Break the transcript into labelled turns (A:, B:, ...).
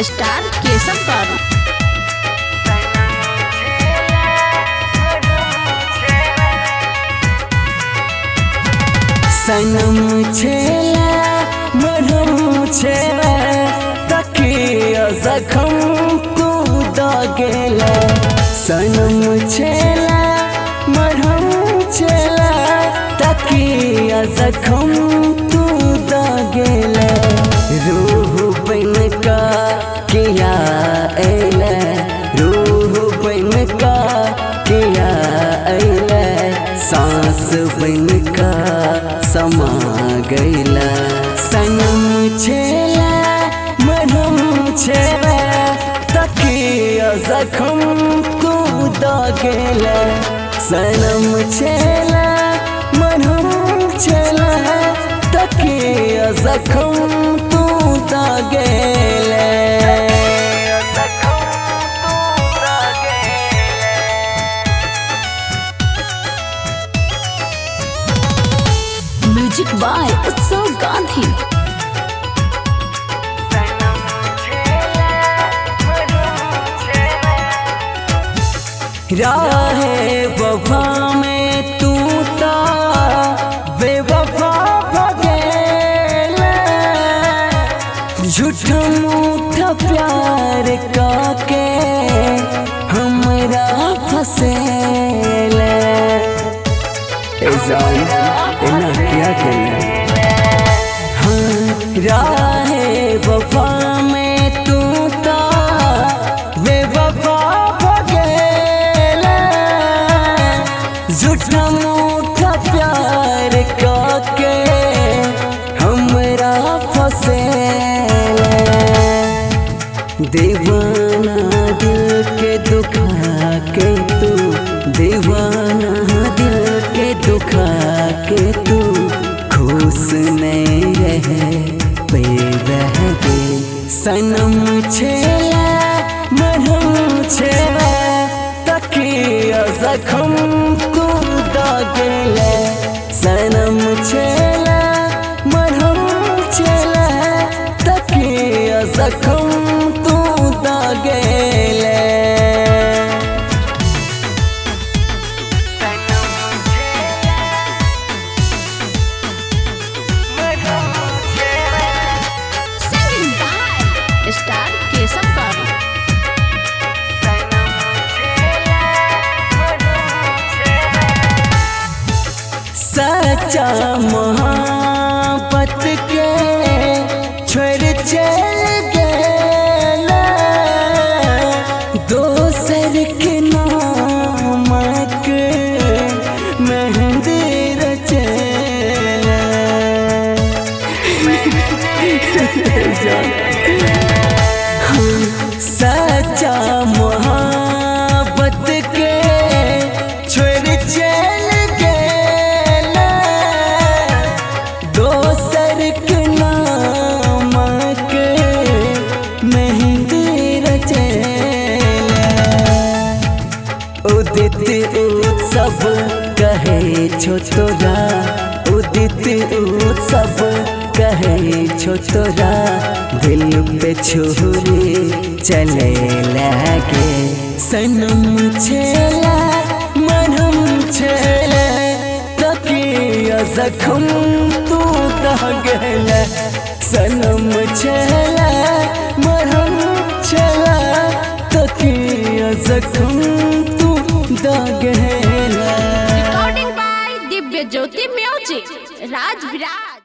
A: Star Keshav पारू।
B: सनम छेला मरहम छेला तकिया जखम तू दागेला। सनम छेला मरहम छेला तकिया जखम तू दागेला। रूह बन का किया ऐला, रूह बन का किया ऐला, सांस बन का समा गईला। सनम छेला मरहम छेला तकिया जखम तू दागेला। सनम छेला मरहम छेला तकिया जखम तू दागेला।
A: म्यूजिक बाय उत्सव गांधी।
B: राहे वफा में तू ता बेवफा भगेला। झूठा मूठा प्यार काके हमरा फसेला। इन्ना क्या कहना। हाँ राहे वफा में तू ता बेवफा भगेला। झूठा मूठा प्यार काके हमरा फसेला। दीवाना दिल के दुखा के तू, दीवाना दिल के दुखा के तू खुश नहीं रहे पे रह गए। सनम छेला मरहम छेला तकिया जखम तू दागेला। सनम छेला मरहम छेला तकिया जखम तू दागेला।
A: सिंगिंग बाय स्टार केसव पारू।
B: सच्चा मोहब्बत के छोड़ चल गेला। दोसर के नामक मेहंदी रचेला। सच्चा मोहब्बत के छोड़ चल गेला। दोसर के नामक मेहंदी रचेला। उदित उत्सव कहे छो तोरा, उदित उत्सव कहे छो तोरा, दिल पे छुरी चले लगे। सनम छेला मरहम छेला तकिया जखम तू दागेला। सनम छेला मरहम छेला तकिया जखम तू दागेला।
A: Recording by Divya Jyoti music Raj Viraj.